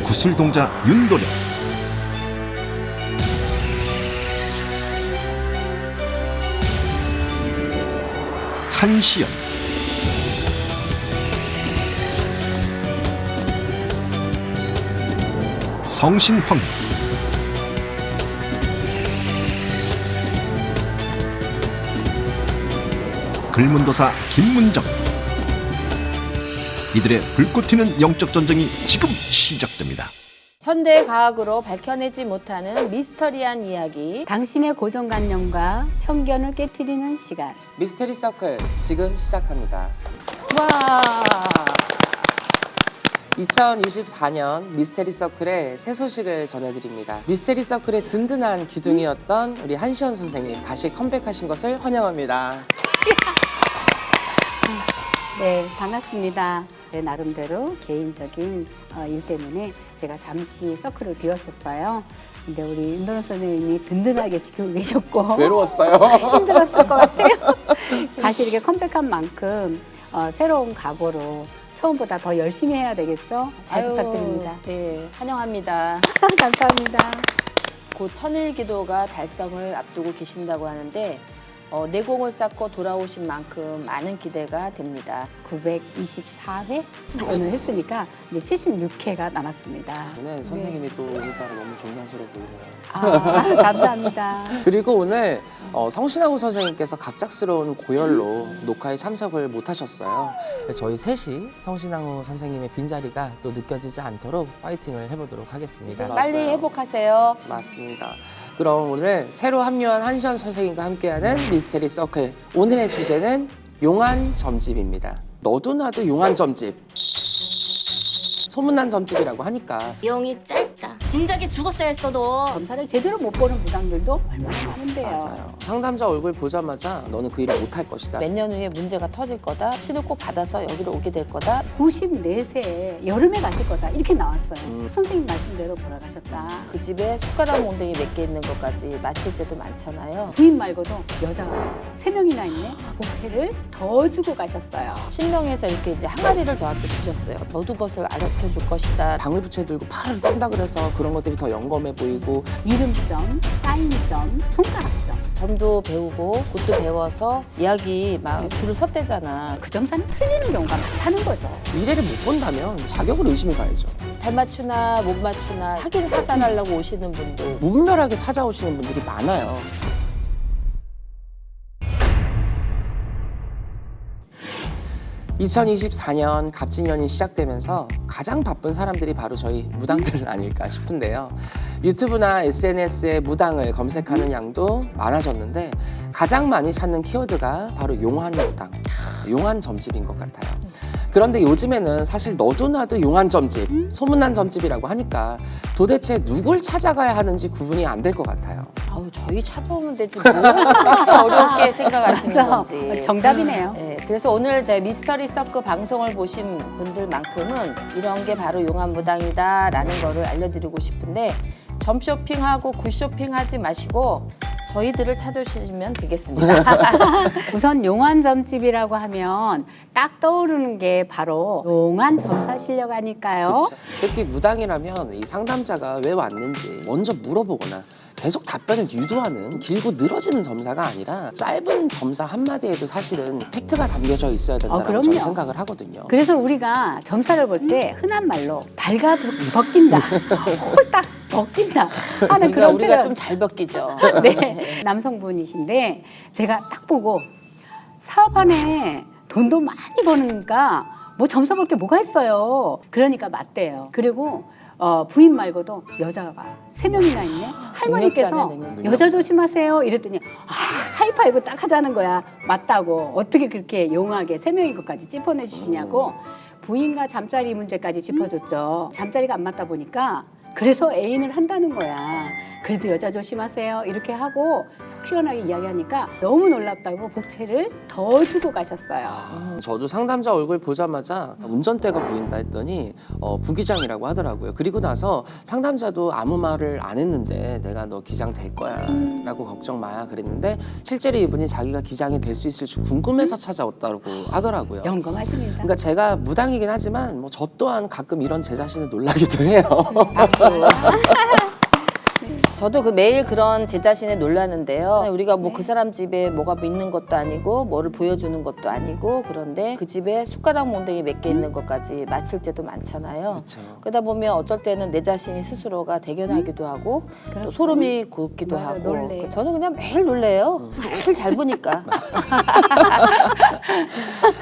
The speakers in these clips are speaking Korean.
구슬동자 윤도령, 한시연, 성신황, 글문도사 김문정. 이들의 불꽃 튀는 영적 전쟁이 지금 시작됩니다. 현대 과학으로 밝혀내지 못하는 미스터리한 이야기. 당신의 고정관념과 편견을 깨트리는 시간. 미스테리 서클 지금 시작합니다. 와. 2024년 미스테리 서클의 새 소식을 전해드립니다. 미스테리 서클의 든든한 기둥이었던 우리 한시연 선생님 다시 컴백하신 것을 환영합니다. 네, 반갑습니다. 제 나름대로 개인적인 일 때문에 제가 잠시 서클을 비웠었어요. 근데 우리 윤도령 선생님이 든든하게 지키고 계셨고 외로웠어요. 힘들었을 것 같아요. 다시 이렇게 컴백한 만큼 새로운 각오로 처음보다 더 열심히 해야 되겠죠? 잘 아유, 부탁드립니다. 네, 환영합니다. 감사합니다. 곧 천일 기도가 달성을 앞두고 계신다고 하는데 내공을 쌓고 돌아오신 만큼 많은 기대가 됩니다. 924회 오늘 했으니까 이제 76회가 남았습니다. 네, 선생님이 또 오늘따라 너무 존경스러워 보이네요. 감사합니다. 그리고 오늘 성신하고 선생님께서 갑작스러운 고열로 녹화에 참석을 못 하셨어요. 저희 셋이 성신하고 선생님의 빈자리가 또 느껴지지 않도록 파이팅을 해보도록 하겠습니다. 빨리 회복하세요. 맞습니다. 그럼 오늘 새로 합류한 한시연 선생님과 함께하는 미스테리 서클, 오늘의 주제는 용한 점집입니다. 너도 나도 용한 점집. 소문난 점집이라고 하니까 용이 짧다. 진작에 죽었어야 했어도. 검사를 제대로 못 보는 무당들도 얼마나 많은데요. 맞아요. 상담자 얼굴 보자마자 너는 그 일을 못할 것이다. 몇 년 후에 문제가 터질 거다. 신을 꼭 받아서 여기로 오게 될 거다. 94세 여름에 가실 거다 이렇게 나왔어요. 선생님 말씀대로 돌아가셨다. 그 집에 숟가락 몽댕이 몇 개 있는 것까지 맞힐 때도 많잖아요. 부인 말고도 여자가 3명이나 있네. 복세를 더 주고 가셨어요. 신명에서 이렇게 이제 항아리를 저한테 주셨어요. 모든 것을 알려줄 것이다. 방울부채 들고 팔을 떤다 그래서 그런 것들이 더 영검해 보이고 이름점, 사인점, 손가락점. 점도 배우고 굿도 배워서 이야기 막 줄을 섰대잖아. 그 점사는 틀리는 경우가 많다는 거죠. 미래를 못 본다면 자격을 의심해 봐야죠. 잘 맞추나 못 맞추나 확인 사살하려고 오시는 분들. 무분별하게 찾아오시는 분들이 많아요. (2024년) 갑진년이 시작되면서 가장 바쁜 사람들이 바로 저희 무당들 아닐까 싶은데요. 유튜브나 SNS에 무당을 검색하는 양도 많아졌는데 가장 많이 찾는 키워드가 바로 용한 무당, 용한 점집인 것 같아요. 그런데 요즘에는 사실 너도 나도 용한 점집, 소문난 점집이라고 하니까 도대체 누굴 찾아가야 하는지 구분이 안 될 것 같아요. 아우 저희 찾아오면 되지 뭐 그렇게 어렵게 생각하시는 맞아. 건지. 정답이네요. 네, 그래서 오늘 제 미스터리 서클 방송을 보신 분들만큼은 이런 게 바로 용한 무당이다라는 거를 알려드리고 싶은데 점 쇼핑하고 굿 쇼핑하지 마시고 저희들을 찾으시면 되겠습니다. 우선 용한 점집이라고 하면 딱 떠오르는 게 바로 용한 점사 실력 아닐까요? 그쵸? 특히 무당이라면 이 상담자가 왜 왔는지 먼저 물어보거나 계속 답변을 유도하는 길고 늘어지는 점사가 아니라 짧은 점사 한마디에도 사실은 팩트가 담겨져 있어야 된다고 그럼요. 저는 생각을 하거든요. 그래서 우리가 점사를 볼 때 흔한 말로 발가 벗긴다, 홀딱 벗긴다 하는 그런 우리가 표현. 좀 잘 벗기죠. 네, 남성분이신데 제가 딱 보고 사업 안에 돈도 많이 버니까 뭐 점사 볼 게 뭐가 있어요. 그러니까 맞대요. 그리고 부인 말고도 여자가 3명이나 있네. 할머니께서 능력자네, 여자 조심하세요 이랬더니 하이파이브 딱 하자는 거야. 맞다고. 어떻게 그렇게 용하게 3명인 것까지 짚어내 주시냐고. 부인과 잠자리 문제까지 짚어줬죠. 잠자리가 안 맞다 보니까 그래서 애인을 한다는 거야. 그래도 여자 조심하세요. 이렇게 하고 속 시원하게 이야기하니까 너무 놀랍다고 복채를 더 주고 가셨어요. 저도 상담자 얼굴 보자마자 운전대가 보인다 했더니 부기장이라고 하더라고요. 그리고 나서 상담자도 아무 말을 안 했는데 내가 너 기장 될 거야 라고 걱정 마야 그랬는데 실제로 이분이 자기가 기장이 될 수 있을지 궁금해서 찾아왔다고 하더라고요. 영검하십니다. 그러니까 제가 무당이긴 하지만 뭐 저 또한 가끔 이런 제 자신을 놀라기도 해요. 저도 매일 그런 제 자신에 놀라는데요. 우리가 뭐 그 사람 집에 뭐가 있는 것도 아니고 뭐를 보여주는 것도 아니고 그런데 그 집에 숟가락 몽댕이 몇 개 있는 것까지 맞힐 때도 많잖아요. 그렇죠. 그러다 보면 어떨 때는 내 자신이 스스로가 대견하기도 하고 또 그렇죠. 소름이 돋기도 맞아요, 하고 놀래요. 저는 그냥 매일 놀래요. 매일 잘 보니까.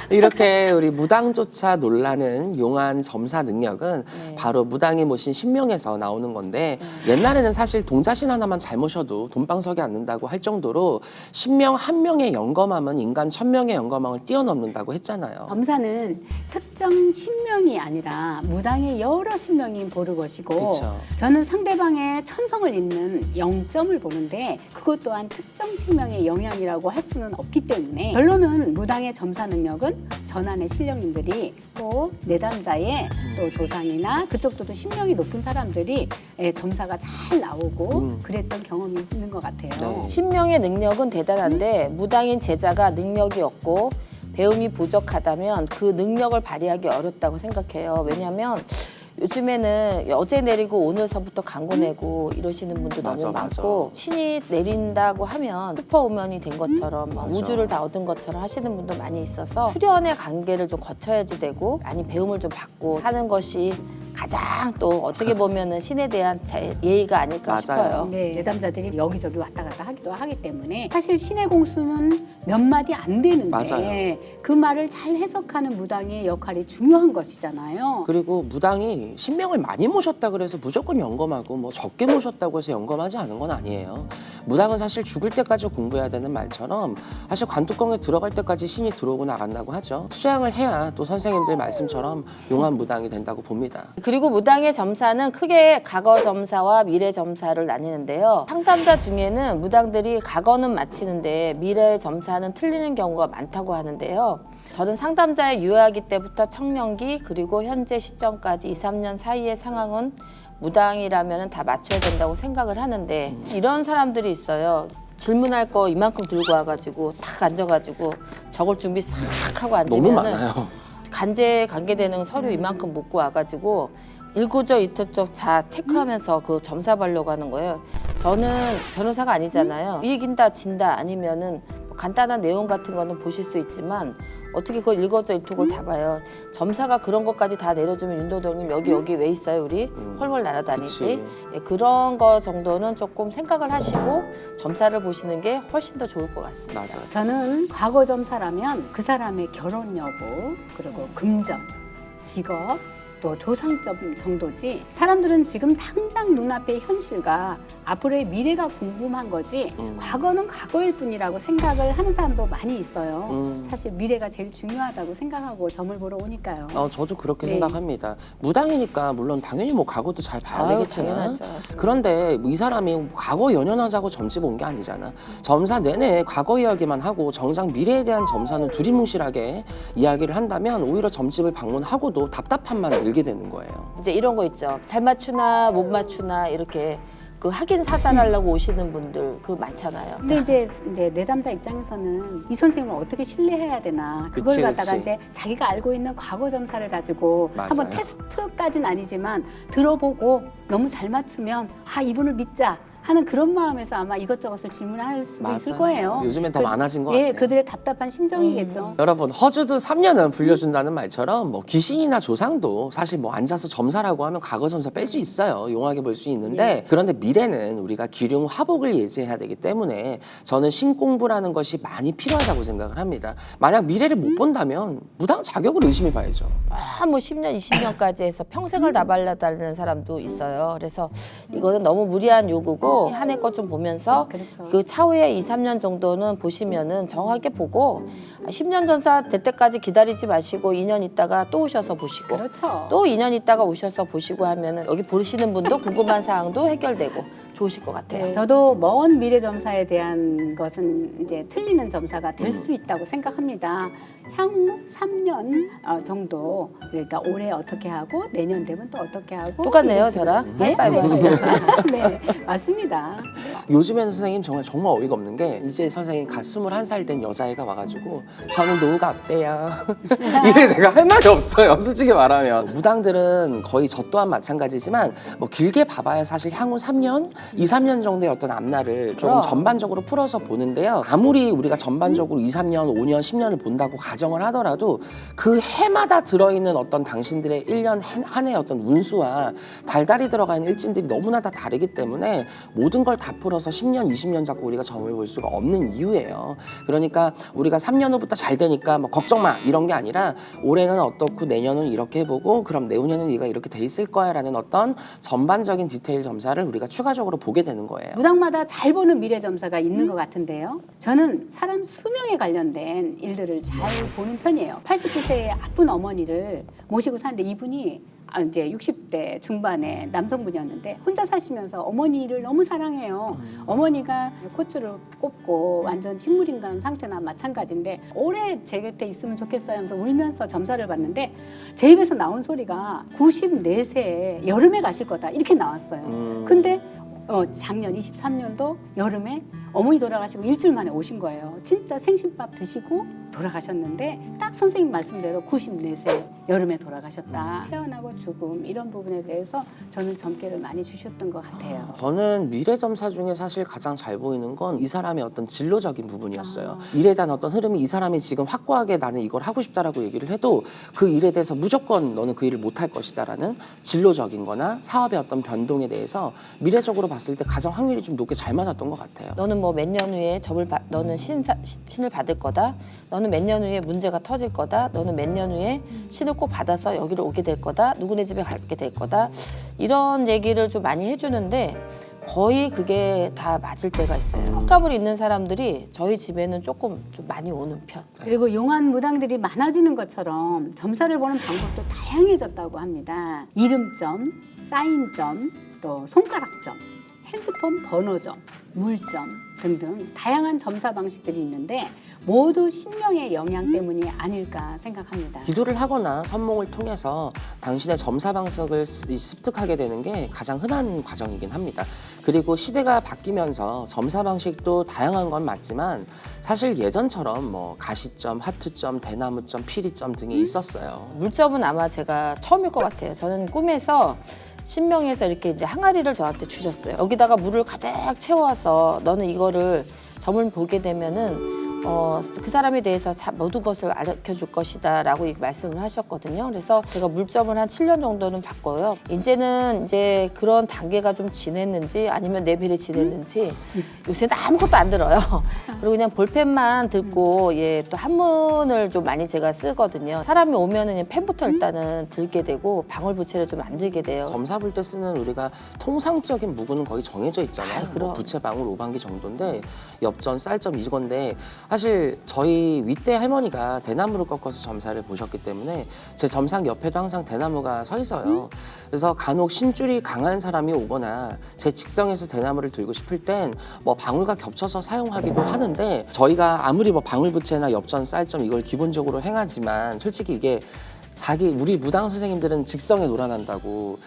이렇게 우리 무당조차 놀라는 용한 점사 능력은 바로 무당이 모신 신명에서 나오는 건데 옛날에는 사실 동자신 하나만 잘 모셔도 돈방석에 앉는다고 할 정도로 신명 한 명의 영검함은 인간 1000명의 영검함을 뛰어넘는다고 했잖아요. 점사는 특정 신명이 아니라 무당의 여러 신명이 보는 것이고 그쵸. 저는 상대방의 천성을 잇는 영점을 보는데 그것 또한 특정 신명의 영향이라고 할 수는 없기 때문에 결론은 무당의 점사 능력은 전안의 신령님들이 또 내담자의 또 조상이나 그쪽도 신명이 높은 사람들이 점사가 잘 나오고 그랬던 경험이 있는 것 같아요. 네. 신명의 능력은 대단한데 무당인 제자가 능력이 없고 배움이 부족하다면 그 능력을 발휘하기 어렵다고 생각해요. 왜냐하면 요즘에는 어제 내리고 오늘서부터 광고 내고 이러시는 분도 맞아, 너무 맞아. 많고 신이 내린다고 하면 슈퍼우먼이 된 것처럼 막 맞아. 우주를 다 얻은 것처럼 하시는 분도 많이 있어서 수련의 관계를 좀 거쳐야지 되고 아니 배움을 좀 받고 하는 것이 가장 또 어떻게 보면은 신에 대한 예의가 아닐까 맞아요. 싶어요. 네, 내담자들이 여기저기 왔다 갔다 하기도 하기 때문에 사실 신의 공수는 몇 마디 안 되는데 맞아요. 그 말을 잘 해석하는 무당의 역할이 중요한 것이잖아요. 그리고 무당이 신명을 많이 모셨다 그래서 무조건 영검하고 뭐 적게 모셨다고 해서 영검하지 않은 건 아니에요. 무당은 사실 죽을 때까지 공부해야 되는 말처럼 사실 관뚜껑에 들어갈 때까지 신이 들어오고 나간다고 하죠. 수양을 해야 또 선생님들 말씀처럼 용한 무당이 된다고 봅니다. 그리고 무당의 점사는 크게 과거 점사와 미래 점사를 나뉘는데요. 상담자 중에는 무당들이 과거는 맞히는데 미래 점사는 틀리는 경우가 많다고 하는데요. 저는 상담자의 유아기 때부터 청년기 그리고 현재 시점까지 2, 3년 사이의 상황은 무당이라면 다 맞춰야 된다고 생각을 하는데 이런 사람들이 있어요. 질문할 거 이만큼 들고 와가지고 탁 앉아가지고 적을 준비 싹 하고 너무 앉으면은 많아요. 관계되는 서류 이만큼 묻고 와가지고 일고적 이토적 자 체크하면서 그 점사 보려고 하는 거예요. 저는 변호사가 아니잖아요. 이긴다 진다 아니면은 뭐 간단한 내용 같은 거는 보실 수 있지만 어떻게 그걸 일거적 일투를 다 봐요. 점사가 그런 것까지 다 내려주면 윤도덕님 여기 왜 있어요 우리? 헐헐 날아다니지. 예, 그런 거 정도는 조금 생각을 하시고 점사를 보시는 게 훨씬 더 좋을 것 같습니다. 맞아요. 저는 과거 점사라면 그 사람의 결혼 여부 그리고 금전, 직업 또 조상점 정도지 사람들은 지금 당장 눈앞의 현실과 앞으로의 미래가 궁금한 거지 과거는 과거일 뿐이라고 생각을 하는 사람도 많이 있어요. 사실 미래가 제일 중요하다고 생각하고 점을 보러 오니까요. 저도 그렇게 네. 생각합니다. 무당이니까 물론 당연히 뭐 과거도 잘 봐야 아유, 되겠지만 당연하죠. 그런데 이 사람이 과거 연연하자고 점집 온 게 아니잖아. 점사 내내 과거 이야기만 하고 정작 미래에 대한 점사는 두리뭉실하게 이야기를 한다면 오히려 점집을 방문하고도 답답함만 늘게 되는 거예요. 이제 이런 거 있죠. 잘 맞추나 못 맞추나 이렇게 그 확인 사살하려고 오시는 분들 그 많잖아요. 근데 이제 내담자 입장에서는 이 선생님을 어떻게 신뢰해야 되나 그걸 그치, 갖다가 그치. 이제 자기가 알고 있는 과거 점사를 가지고 맞아요. 한번 테스트까지는 아니지만 들어보고 너무 잘 맞추면 아 이분을 믿자 하는 그런 마음에서 아마 이것저것을 질문할 수도 있을 맞아요. 거예요. 요즘엔 더 많아진 것 예, 같아요. 그들의 답답한 심정이겠죠. 여러분 허주도 3년은 불려준다는 말처럼 뭐 귀신이나 조상도 사실 뭐 앉아서 점사라고 하면 과거 점사 뺄 수 있어요. 용하게 볼 수 있는데 그런데 미래는 우리가 기륭 화복을 예지해야 되기 때문에 저는 신공부라는 것이 많이 필요하다고 생각을 합니다. 만약 미래를 못 본다면 무당 자격을 의심해 봐야죠. 뭐 10년, 20년까지 해서 평생을 다 발라달라는 사람도 있어요. 그래서 이거는 너무 무리한 요구고 한 해 것 좀 보면서 그렇죠. 그 차후에 2, 3년 정도는 보시면은 정확하게 보고 10년 전사 될 때까지 기다리지 마시고 2년 있다가 또 오셔서 보시고 그렇죠. 또 2년 있다가 오셔서 보시고 하면은 여기 보시는 분도 궁금한 사항도 해결되고 좋으실 것 같아요. 저도 먼 미래 점사에 대한 것은 이제 틀리는 점사가 될 수 있다고 생각합니다. 향후 3년 정도, 그러니까 올해 어떻게 하고 내년 되면 또 어떻게 하고. 똑같네요, 이런 식으로. 저랑. 하이파이브 하시죠. 네, 맞습니다. 요즘에는 선생님 정말 어이가 없는 게 이제 선생님 갓 21살 된 여자애가 와가지고 저는 노후가 어때요? 이래 내가 할 말이 없어요. 솔직히 말하면. 무당들은 거의 저 또한 마찬가지지만 뭐 길게 봐봐야 사실 향후 3년, 2, 3년 정도의 어떤 앞날을 조금 그럼. 전반적으로 풀어서 보는데요. 아무리 우리가 전반적으로 2, 3년, 5년, 10년을 본다고 가정을 하더라도 그 해마다 들어있는 어떤 당신들의 1년 한 해의 어떤 운수와 달달이 들어가는 일진들이 너무나 다 다르기 때문에 모든 걸 다 풀어서 10년, 20년 잡고 우리가 점을 볼 수가 없는 이유예요. 그러니까 우리가 3년 후부터 잘 되니까 뭐 걱정 마 이런 게 아니라 올해는 어떻고 내년은 이렇게 해보고 그럼 내후년은 네가 이렇게 돼 있을 거야 라는 어떤 전반적인 디테일 점사를 우리가 추가적으로 보게 되는 거예요. 무당마다 잘 보는 미래 점사가 있는 것 같은데요. 저는 사람 수명에 관련된 일들을 잘 보는 편이에요. 89세의 아픈 어머니를 모시고 사는데 이분이 이제 60대 중반의 남성분이었는데 혼자 사시면서 어머니를 너무 사랑해요. 어머니가 코츠를 꼽고 완전 식물인간 상태나 마찬가지인데 오래 제 곁에 있으면 좋겠어요 하면서 울면서 점사를 봤는데 제 입에서 나온 소리가 94세에 여름에 가실 거다 이렇게 나왔어요. 근데 작년 23년도 여름에 어머니 돌아가시고 일주일 만에 오신 거예요. 진짜 생신밥 드시고 돌아가셨는데 딱 선생님 말씀대로 94세 여름에 돌아가셨다. 태어나고 죽음 이런 부분에 대해서 저는 점괘를 많이 주셨던 것 같아요. 저는 미래 점사 중에 사실 가장 잘 보이는 건 이 사람의 어떤 진로적인 부분이었어요. 일에 대한 어떤 흐름이 이 사람이 지금 확고하게 나는 이걸 하고 싶다라고 얘기를 해도 그 일에 대해서 무조건 너는 그 일을 못할 것이다라는 진로적인 거나 사업의 어떤 변동에 대해서 미래적으로 봤을 때 가장 확률이 좀 높게 잘 맞았던 것 같아요. 너는 뭐 몇 년 후에 너는 신을 받을 거다. 너는 몇 년 후에 문제가 터질 거다. 너는 몇 년 후에 신을 꼭 받아서 여기를 오게 될 거다. 누구네 집에 가게 될 거다. 이런 얘기를 좀 많이 해주는데 거의 그게 다 맞을 때가 있어요. 헛갑을 있는 사람들이 저희 집에는 조금 좀 많이 오는 편. 그리고 용한 무당들이 많아지는 것처럼 점사를 보는 방법도 다양해졌다고 합니다. 이름점, 사인점, 또 손가락점, 핸드폰 번호점, 물점 등등 다양한 점사 방식들이 있는데 모두 신명의 영향 때문이 아닐까 생각합니다. 기도를 하거나 선몽을 통해서 당신의 점사 방식을 습득하게 되는 게 가장 흔한 과정이긴 합니다. 그리고 시대가 바뀌면서 점사 방식도 다양한 건 맞지만 사실 예전처럼 뭐 가시점, 하트점, 대나무점, 피리점 등이 있었어요. 물점은 아마 제가 처음일 것 같아요. 저는 꿈에서 신명에서 이렇게 이제 항아리를 저한테 주셨어요. 여기다가 물을 가득 채워서 너는 이거를 점을 보게 되면은 그 사람에 대해서 모든 것을 알려줄 것이다 라고 말씀을 하셨거든요. 그래서 제가 물점을 한 7년 정도는 봤고요. 이제는 이제 그런 단계가 좀 지냈는지 아니면 레벨이 지냈는지 요새는 아무것도 안 들어요. 그리고 그냥 볼펜만 들고 또 한문을 좀 많이 제가 쓰거든요. 사람이 오면은 펜부터 일단은 들게 되고 방울부채를 좀 안 들게 돼요. 점사 볼 때 쓰는 우리가 통상적인 무구는 거의 정해져 있잖아요. 그럼. 뭐 부채방울, 오방기 정도인데 엽전, 쌀점 이건데 사실 저희 윗대 할머니가 대나무를 꺾어서 점사를 보셨기 때문에 제 점상 옆에도 항상 대나무가 서 있어요. 그래서 간혹 신줄이 강한 사람이 오거나 제 직성에서 대나무를 들고 싶을 땐 뭐 방울과 겹쳐서 사용하기도 하는데 저희가 아무리 뭐 방울부채나 엽전, 쌀점 이걸 기본적으로 행하지만 솔직히 이게 우리 무당 선생님들은 직성에 놀아난다고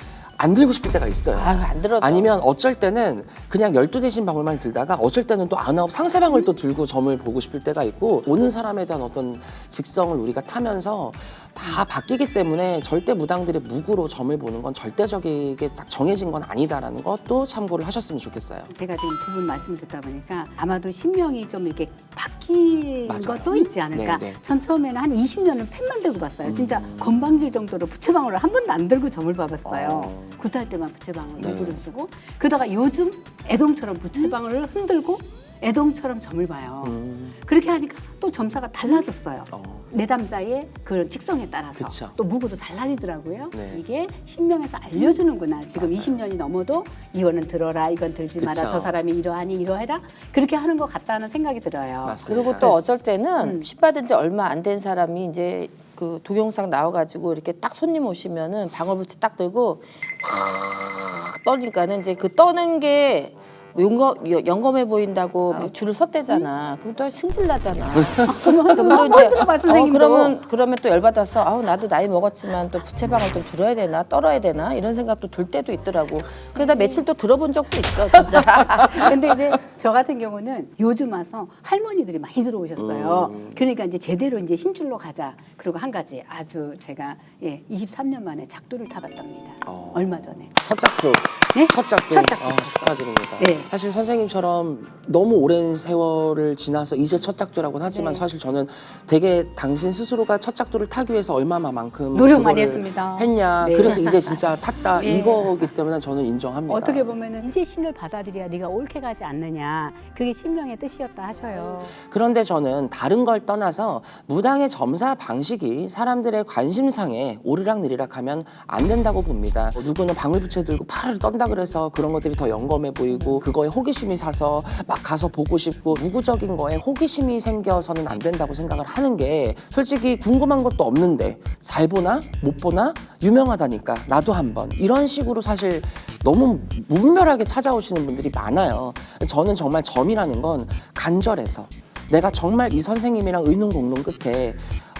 안 들고 싶을 때가 있어요. 안 들어도. 아니면 어쩔 때는 그냥 12대신 방울만 들다가 어쩔 때는 또 9 상세방울 또 들고 점을 보고 싶을 때가 있고 오는 사람에 대한 어떤 직성을 우리가 타면서 다 바뀌기 때문에 절대 무당들의 무구로 점을 보는 건 절대적이게 딱 정해진 건 아니다라는 것도 참고를 하셨으면 좋겠어요. 제가 지금 두 분 말씀 듣다 보니까 아마도 신명이 좀 이렇게 바뀐 맞아요. 것도 있지 않을까. 네. 전 처음에는 한 20년은 펜만 들고 봤어요. 진짜 건방질 정도로 부채방울을 한 번도 안 들고 점을 봐봤어요. 굿할 때만 부채방울 네. 누구를 쓰고 그러다가 요즘 애동처럼 부채방울을 흔들고 애동처럼 점을 봐요. 그렇게 하니까 또 점사가 달라졌어요. 내담자의 그런 직성에 따라서 그쵸. 또 무구도 달라지더라고요. 네. 이게 신명에서 알려주는구나. 지금 맞아요. 20년이 넘어도 이거는 들어라, 이건 들지 마라, 그쵸. 저 사람이 이러하니 이러해라 그렇게 하는 것 같다는 생각이 들어요. 맞습니다. 그리고 또 어쩔 때는 십 받은 지 얼마 안 된 사람이 이제 그 동영상 나와가지고 이렇게 딱 손님 오시면은 방울부채 딱 들고 막 떠니까는 이제 그 떠는 게 영검해 보인다고 막 줄을 섰대잖아. 그럼 또 승질 나잖아. 그러면 들어봐 선생님도. 그러면 또 열받아서 아우 나도 나이 먹었지만 또 부채방을 좀 들어야 되나 떨어야 되나 이런 생각도 들 때도 있더라고. 그래서 며칠 또 들어본 적도 있어 진짜. 근데 이제 저 같은 경우는 요즘 와서 할머니들이 많이 들어오셨어요. 그러니까 이제 제대로 이제 신줄로 가자. 그리고 한 가지 아주 제가 23년 만에 작두를 타봤답니다. 얼마 전에. 첫 작두. 네? 첫 작두. 첫 작두. 축하드립니다. 네. 사실 선생님처럼 너무 오랜 세월을 지나서 이제 첫 작두라고는 하지만 네. 사실 저는 되게 당신 스스로가 첫 작두를 타기 위해서 얼마만큼 노력 많이 그거를 했습니다. 했냐. 네. 그래서 이제 진짜 탔다. 네. 이거기 때문에 저는 인정합니다. 어떻게 보면은 이제 신을 받아들여야 네가 옳게 가지 않느냐. 그게 신명의 뜻이었다 하셔요. 그런데 저는 다른 걸 떠나서 무당의 점사 방식이 사람들의 관심상에 오르락내리락 하면 안 된다고 봅니다. 누구는 방울부채 들고 팔을 떤다 그래서 그런 것들이 더 영검해 보이고 그거에 호기심이 사서 막 가서 보고 싶고 무구적인 거에 호기심이 생겨서는 안 된다고 생각을 하는 게 솔직히 궁금한 것도 없는데 잘 보나 못 보나 유명하다니까 나도 한번 이런 식으로 사실 너무 무분별하게 찾아오시는 분들이 많아요. 저는 정말 점이라는 건 간절해서 내가 정말 이 선생님이랑 의논공론 끝에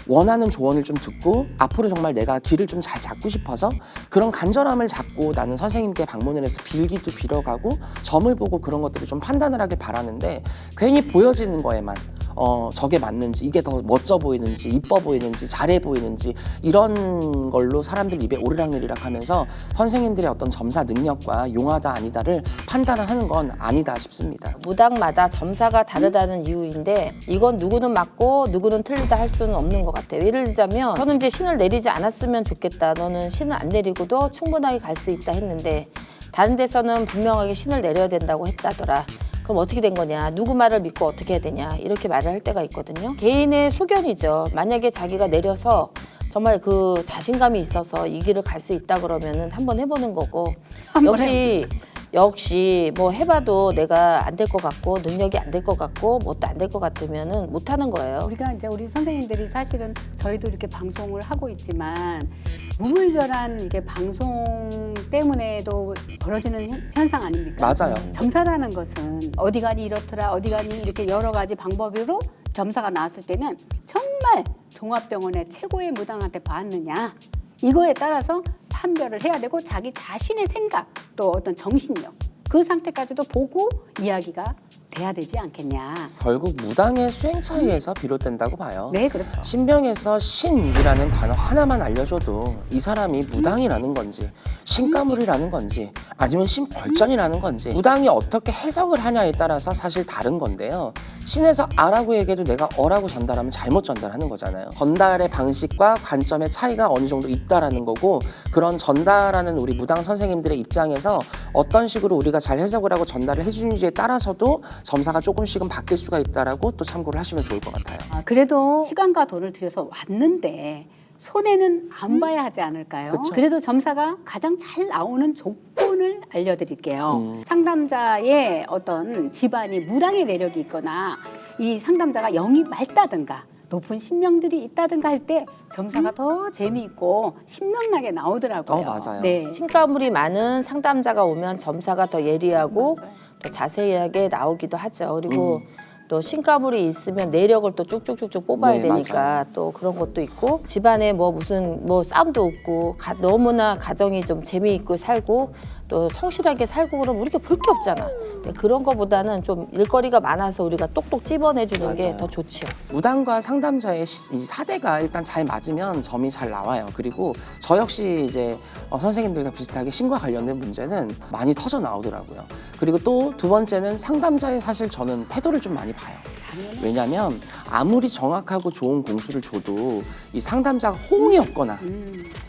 원하는 조언을 좀 듣고 앞으로 정말 내가 길을 좀 잘 잡고 싶어서 그런 간절함을 잡고 나는 선생님께 방문을 해서 빌기도 빌어가고 점을 보고 그런 것들을 좀 판단을 하길 바라는데 괜히 보여지는 거에만 저게 맞는지 이게 더 멋져 보이는지 이뻐 보이는지 잘해 보이는지 이런 걸로 사람들 입에 오르락내리락 하면서 선생님들의 어떤 점사 능력과 용하다 아니다를 판단을 하는 건 아니다 싶습니다. 무당마다 점사가 다르다는 이유인데 이건 누구는 맞고 누구는 틀리다 할 수는 없는 것 같아요. 예를 들자면 저는 이제 신을 내리지 않았으면 좋겠다. 너는 신을 안 내리고도 충분하게 갈 수 있다 했는데 다른 데서는 분명하게 신을 내려야 된다고 했다더라. 그럼 어떻게 된 거냐? 누구 말을 믿고 어떻게 해야 되냐? 이렇게 말을 할 때가 있거든요. 개인의 소견이죠. 만약에 자기가 내려서 정말 그 자신감이 있어서 이 길을 갈 수 있다 그러면은 한번 해보는 거고 역시 뭐 해봐도 내가 안 될 것 같고 능력이 안 될 것 같고 뭣도 안 될 것 같으면은 못 하는 거예요. 우리가 이제 우리 선생님들이 사실은 저희도 이렇게 방송을 하고 있지만 무분별한 이게 방송 때문에도 벌어지는 현상 아닙니까? 맞아요. 점사라는 것은 어디 가니 이렇더라 어디 가니 이렇게 여러 가지 방법으로 점사가 나왔을 때는 정말 종합병원의 최고의 무당한테 봤느냐 이거에 따라서 판별을 해야 되고 자기 자신의 생각 또 어떤 정신력 그 상태까지도 보고 이야기가 돼야 되지 않겠냐. 결국 무당의 수행 차이에서 비롯된다고 봐요. 네, 그렇죠. 신병에서 신이라는 단어 하나만 알려줘도 이 사람이 무당이라는 건지 신가물이라는 건지 아니면 신벌전이라는 건지 무당이 어떻게 해석을 하냐에 따라서 사실 다른 건데요. 신에서 아라고 얘기해도 내가 어라고 전달하면 잘못 전달하는 거잖아요. 전달의 방식과 관점의 차이가 어느 정도 있다라는 거고 그런 전달하는 우리 무당 선생님들의 입장에서 어떤 식으로 우리가 잘 해석을 하고 전달을 해주는지에 따라서도 점사가 조금씩은 바뀔 수가 있다라고 또 참고를 하시면 좋을 것 같아요. 그래도 시간과 돈을 들여서 왔는데 손해는 안 봐야 하지 않을까요? 그쵸. 그래도 점사가 가장 잘 나오는 조건을 알려드릴게요. 상담자의 어떤 집안이 무당의 내력이 있거나 이 상담자가 영이 맑다든가 높은 신명들이 있다든가 할 때 점사가 더 재미있고 신명나게 나오더라고요. 맞아요. 네. 신가물이 많은 상담자가 오면 점사가 더 예리하고 또 자세하게 나오기도 하죠. 그리고 또 신가물이 있으면 내력을 또 쭉쭉쭉쭉 뽑아야 네, 되니까 맞아요. 또 그런 것도 있고 집안에 뭐 무슨 뭐 싸움도 없고 너무나 가정이 좀 재미있고 살고 또 성실하게 살고 그러면 우리가 볼 게 없잖아. 근데 그런 거보다는 좀 일거리가 많아서 우리가 똑똑 찝어내주는 게 맞아요. 더 좋죠. 무당과 상담자의 이 사대가 일단 잘 맞으면 점이 잘 나와요. 그리고 저 역시 이제 선생님들과 비슷하게 신과 관련된 문제는 많이 터져 나오더라고요. 그리고 또 두 번째는 상담자의 사실 저는 태도를 좀 많이 봐요. 왜냐하면 아무리 정확하고 좋은 공수를 줘도 이 상담자가 호응이 없거나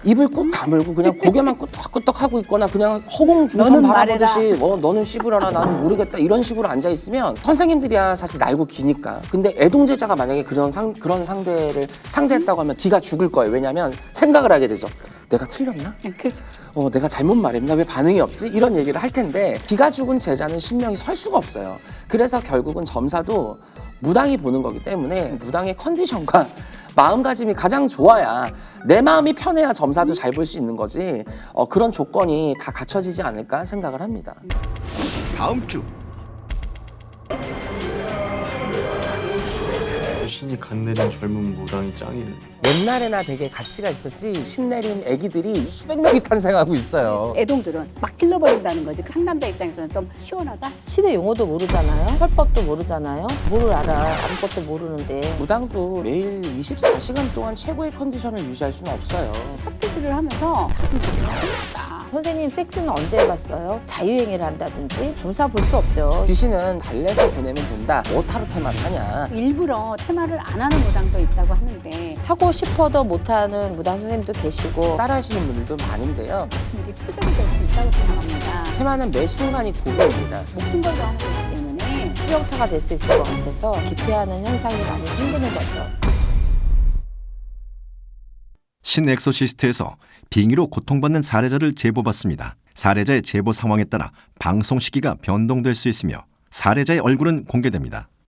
입을 꼭 다물고 그냥 고개만 끄덕끄덕 하고 있거나 그냥 허공 중선 너는 바라보듯이 너는 씹으려나 나는 모르겠다 이런 식으로 앉아 있으면 선생님들이야 사실 날고 기니까 근데 애동제자가 만약에 그런 상대를 상대했다고 하면 기가 죽을 거예요. 왜냐하면 생각을 하게 되죠. 내가 틀렸나? 그렇죠. 내가 잘못 말했나? 왜 반응이 없지? 이런 얘기를 할 텐데 기가 죽은 제자는 신명이 설 수가 없어요. 그래서 결국은 점사도 무당이 보는 거기 때문에 무당의 컨디션과 마음가짐이 가장 좋아야 내 마음이 편해야 점사도 잘 볼 수 있는 거지 그런 조건이 다 갖춰지지 않을까 생각을 합니다. 다음 주 신이 간 내린 젊은 무당이 짱이래. 옛날에나 되게 가치가 있었지 신내린 애기들이 수백 명이 탄생하고 있어요. 애동들은 막 찔러버린다는 거지. 상담자 입장에서는 좀 시원하다. 시대 용어도 모르잖아요. 설법도 모르잖아요. 뭘 알아. 아무것도 모르는데. 무당도 매일 24시간 동안 최고의 컨디션을 유지할 수는 없어요. 삿대질을 하면서 당신 되게 힘들다. 선생님 섹스는 언제 해봤어요? 자유행위를 한다든지 점사 볼 수 없죠. 귀신은 달래서 보내면 된다. 오타로 테마를 하냐. 일부러 테마를 안 하는 무당도 있다고 하는데 하고 싶어도 못하는 무당 선생님도 계시고 따라하시는 분들도 많은데요. 일이 표적이 될 수 있다고 생각합니다. 테마는 매 순간이 도구입니다. 목숨 걸고 하는 거기 때문에 치명타가 될 수 있을 것 같아서 기피하는 현상이 많이 생기는 거죠. 신엑소시스트에서 빙의로 고통받는 사례자를 제보받습니다. 사례자의 제보 상황에 따라 방송 시기가 변동될 수 있으며 사례자의 얼굴은 공개됩니다.